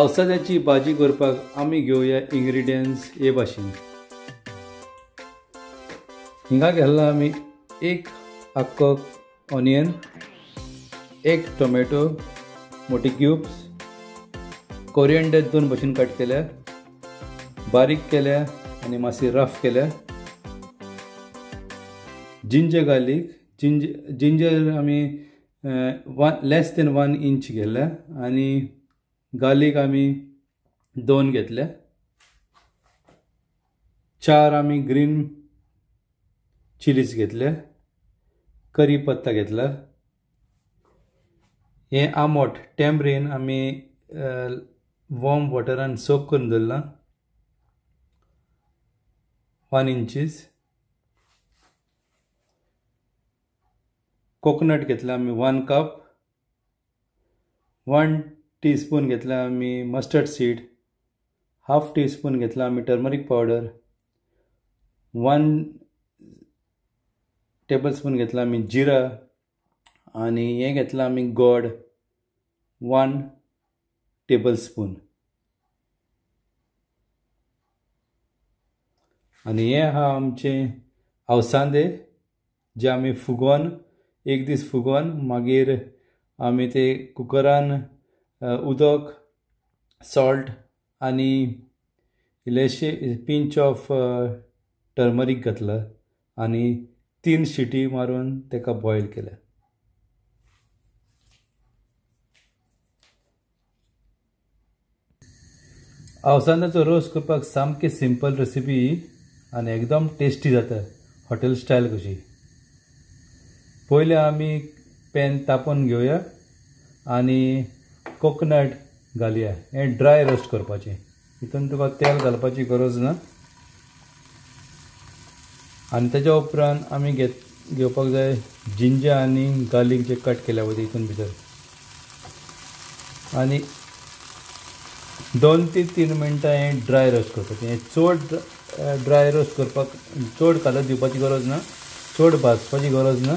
अवसाद्याची भाजी करपाक आमी घेवया इंग्रेडियंट्स हे भाशेन. हिंगा घेतला आमी एक आख्खो ऑनियन, एक टोमॅटो मोठी क्यूब्स, कोरिएंडर 2 भाशेन कट केल्या, बारीक केल्या आनी मातशी रफ केल्या. जिंजर गार्लिक, जिंजर आमी लेस देन 1 इंच घेतल्या आनी गार्लिक आमी 2 घेतल्या. 4 आमी ग्रीन चिलीज घेतल्या, करी पत्ता घेतला. हे आमोट टॅमरीन आमी वॉर्म वॉटरान सोक करून दवरला 1 इंचीस. कोकोनट घेतला आमी 1 कप. 1 टीस्पून घेतला आमी मस्टर्ड सीड. हाफ टीस्पून घेतला आमी टर्मरीक पावडर. 1 टेबलस्पून घेतला आमी जिरा आनी हे घेतला आमी गोड 1 टेबलस्पून. आनी हे आहा आमचे अवसांदे जे आमी फुगोवन एक दीस फुगोवन मागीर आमी ते कुकरान उदक, सॉल्ट आनी इल्लेशे पिंच ऑफ टर्मरीक घातला आनी 3 शिटी मारून तेका बॉयल केल्या. अवसांद्याचो रोस करपाक सामकी सिंपल रेसिपी आनी एकदम टेस्टी जाता, हॉटेल स्टायल कशी. पयले आमी पॅन तापोवन घेवया आनी कोकोनट घालया. हें ड्राय रोस्ट करपाचें, हितून तुका तेल घालपाची गरज ना. आनी तेज्या उपरांत आमी घेवपाक जाय जिंजर आनी गार्लीक जे कट केल्या वयता हितून भितर. आनी 2 ते 3 मिनटां हें ड्राय रोस्ट करपाचें. हें चड ड्राय रोस्ट करपाक चड कालत दिवपाची गरज ना, चड भाजपाची गरज ना.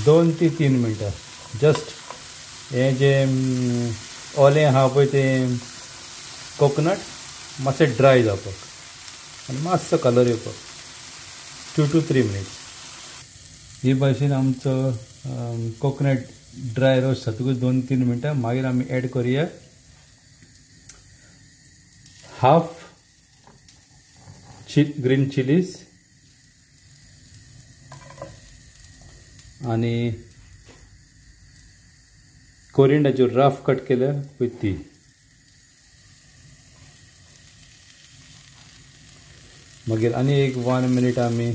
2 ते 3 मिनटां जस्ट हें जे ओलें आहा पळय तें कोकोनट मातशें ड्राय जावपाक आनी मातसो कलर येवपाक. 2 to 3 मिनिट्स. हे भाशेन आमचो कोकोनट ड्राय रोस्ट जातकूच 2-3 मिनटां मागीर आमी एड करुया हाफ ग्रीन चिलीज आनी कोरिएंडराच्यो रफ कट केल्या पळय ती. मागीर आनी एक 1 मिनिट आमी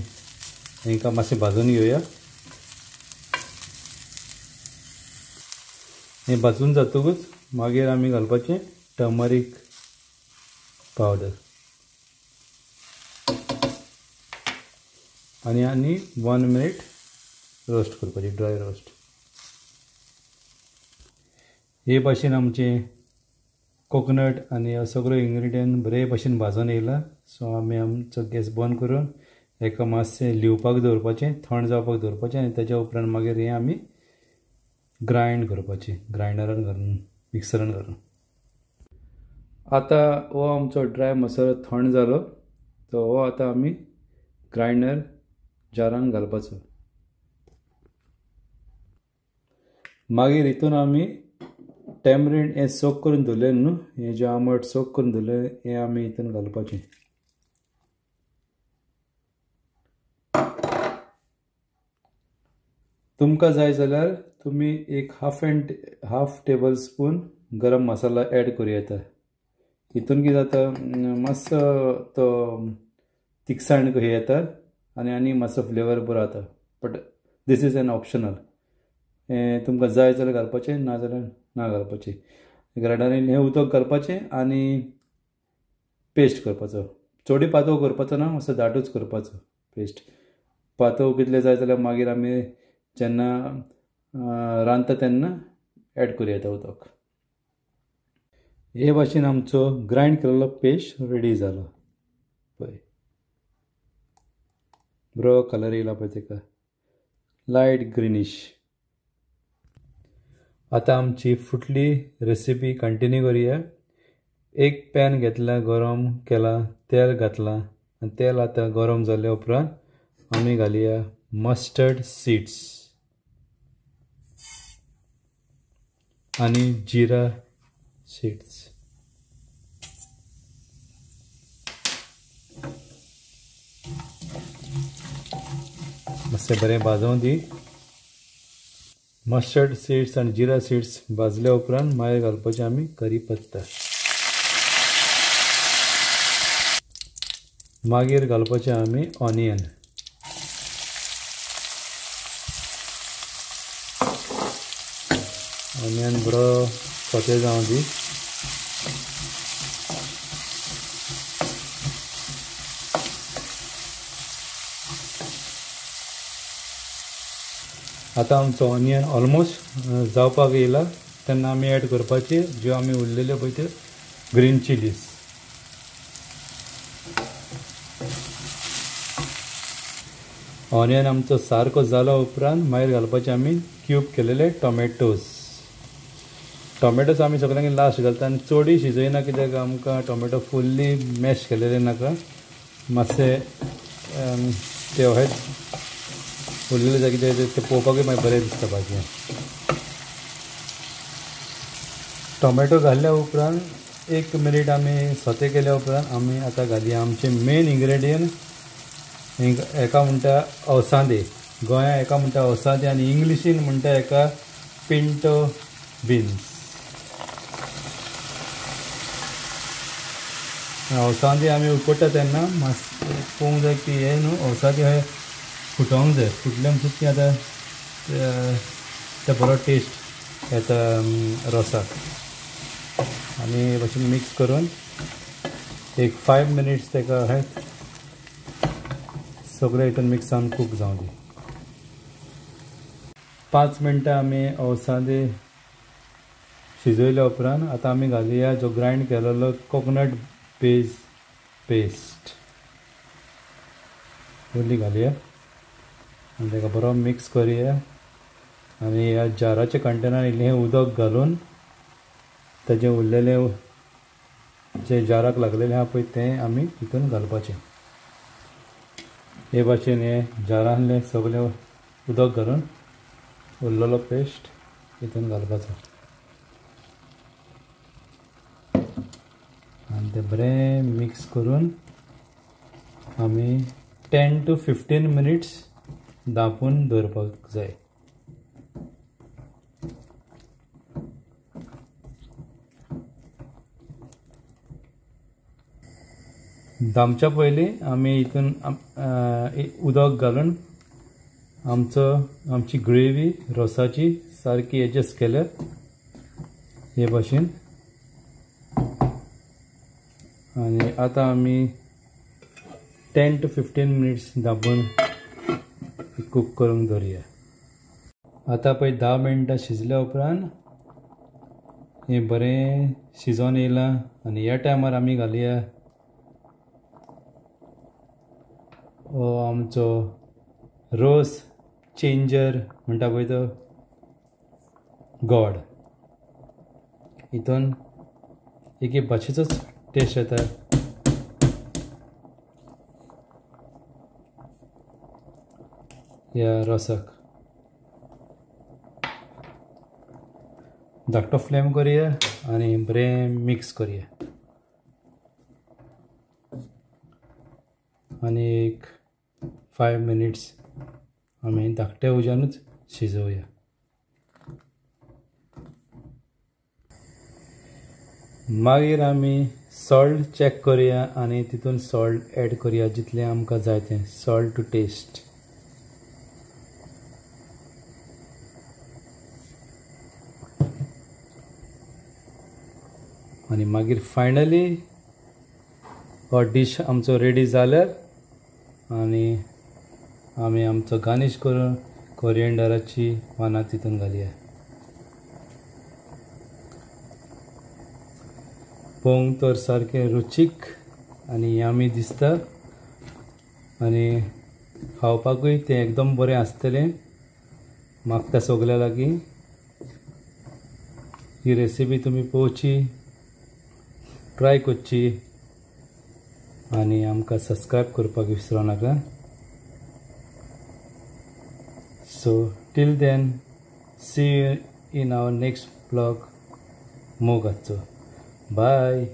हांकां मातशें भाजून घेवया. हें भाजून जातकूच मागीर आमी घालपाचें टर्मरीक पावडर आनी 1 मिनिट रोस्ट करपाची, ड्राय रोस्ट. हे भाशेन आमचें कोकोनट आनी सगळो इंग्रेडियंट बरे भाशेन भाजून येयला. सो आमी आमचो गॅस बंद करून हेका मातशें लिवपाक दवरपाचें, थंड जावपाक दवरपाचें आनी तेज्या उपरांत मागीर हें आमी ग्रायंड करपाचें ग्रायंडरान घालून, मिक्सरान घालून. आतां हो आमचो ड्राय मसालो थंड जालो, तो हो आतां आमी ग्रायंडर जारान घालपाचो. मागीर हितून आमी टॅमरीन हें सोक करून दवरलें न्हू, हें जें आमट सोक करून दवरलें हें आमी हितून घालपाचें. तुमकां जाय जाल्यार तुमी एक हाफ टेबल स्पून गरम मसाला एड करूं येता. हितून कितें जाता मातसो तो तिखसाण कशी येता आनी मातसो फ्लेवर बरो जाता. But this is an optional. हें तुमकां जाय जाल्यार घालपाचें, ना जाल्यार ना घालपाचें. ग्रायंडरान हें उदक घालपाचें आनी पेस्ट करपाचो. चडूय पातळ करपाचो ना, मातसो दाटूच करपाचो पेस्ट. पातळ कितलें जाय जाल्यार मागीर आमी जेन्ना रांदता तेन्ना एड करूं येता उदक. हे भाशेन आमचो ग्रायंड केलेलो पेस्ट रेडी जालो पळय. बरो कलर येयला पळय तेका, लायट ग्रीनिश. आता आमची फुटली रेसिपी कंटिन्यू करूया. एक पॅन घेतला, गरम केला, तेल घातला आणि तेल आता गरम जाल्या उपरांत आमी घालुया मस्टर्ड सीड्स आणि जिरा सीड्स. मातशें बरें भाजूं दी. मस्टर्ड सीड्स आणि जिरा सीड्स भाजल्या उपरांत मागीर घालपाचें आमी करीपत्ता. मागीर घालपाचें आमी ऑनियन. ऑनियन बरो सोते जावं दी. आता आमचो ऑनियन ऑलमोस्ट जावपाक येयला तेन्ना आमी ॲड करपाचे ज्यो आमी उरलेल्यो पळय त्यो ग्रीन चिलीज. ऑनियन आमचो सारको जाला उपरांत मागीर घालपाचे आमी क्यूब केलेले टोमॅटोज. टोमॅटोज आमी सगळ्यांक लास्ट घालता आनी चडूय शिजयना कित्याक आमकां टोमॅटो फुल्ली मॅश केलेले नाका. मातशे ते अशेंच उरलेले जाय कितें ते पळोवपाकूय मागीर बरें दिसता भाजयेन. टोमॅटो घातल्या उपरांत 1 मिनीट आमी सोते केल्या उपरांत आमी आतां घालया आमचे मेन इन्ग्रेडियंट. एका म्हणटा अवसांदे, गोंया एका म्हणटा अवसांदे आनी इंग्लिशीन म्हणटा एका पिंटो बीन्स. अवसांदे आमी उकडटा तेन्ना मातशें पळोवंक जाय की हे न्हू अवसांदे हे फुटोंक जाय. फुटले म्हणटच की आतां ते बरो टेस्ट येता रोसाक. आनी भाशेन मिक्स करून एक 5 मिनिट्स तेका अशें सगळें हितून मिक्स जावन कूक जावं दी. 5 मिनटां आमी अवसांदे शिजयल्या उपरांत आतां आमी घालुया जो ग्रायंड केलेलो कोकोनट बेज पेस्ट. उरली घालुया आनी ताका बरो मिक्स करुया. आनी ह्या जाराच्या कंटेनर इल्लें उदक घालून ताजें उरलेलें जे जाराक लागलेलें आहा पळय तें आमी हितून घालपाचें. हे भाशेन हे जारांतलें सगळें उदक घालून उरलेलो पेस्ट हितून घालपाचो आनी तें बरें मिक्स करून आमी 10 to 15 मिनिट्स धांपून दवरपाक जाय. धांपच्या पयलीं आमी हितून उदक घालून आमची ग्रेवी रोसाची सारकी एडजस्ट केल्या हे भाशेन. आनी आतां आमी 10 to 15 मिनिट्स धांपून कूक करूंक दवरुया. आतां पळय 10 मिनटां शिजल्या उपरांत हें बरें शिजोन येयलां आनी ह्या टायमार आमी घालुया आमचो रोस चेंजर म्हणटा पळय तो गोड. हितून एक भाशेचोच टेस्ट येता. ह्या रोसाक धाकटो फ्लेम करुया आनी बरें मिक्स करुया आनी एक 5 मिनिट्स आमी धाकट्या उज्यानूच शिजोवया. मागीर आमी सॉल्ट चॅक करुया आनी तितून सॉल्ट एड करुया जितलें आमकां जाय तें. Salt to taste. आनी मागीर फायनली हो डिश आमचो रेडी जाल्यार आनी आमी आमचो गार्निश करून कोरिएंडराची पानां तितून घालुया. पळोवंक तर सारकें रुचीक आनी यामी दिसता आनी खावपाकूय तें एकदम बरें आसतलें. मागता सगल्या लागीं ही रेसिपी तुम्ही पळोवची, ट्राय करची आणि आमकां सबस्क्राईब करपाक विसरू नाका. So till then, see you in our next vlog. मोगाचो. Bye.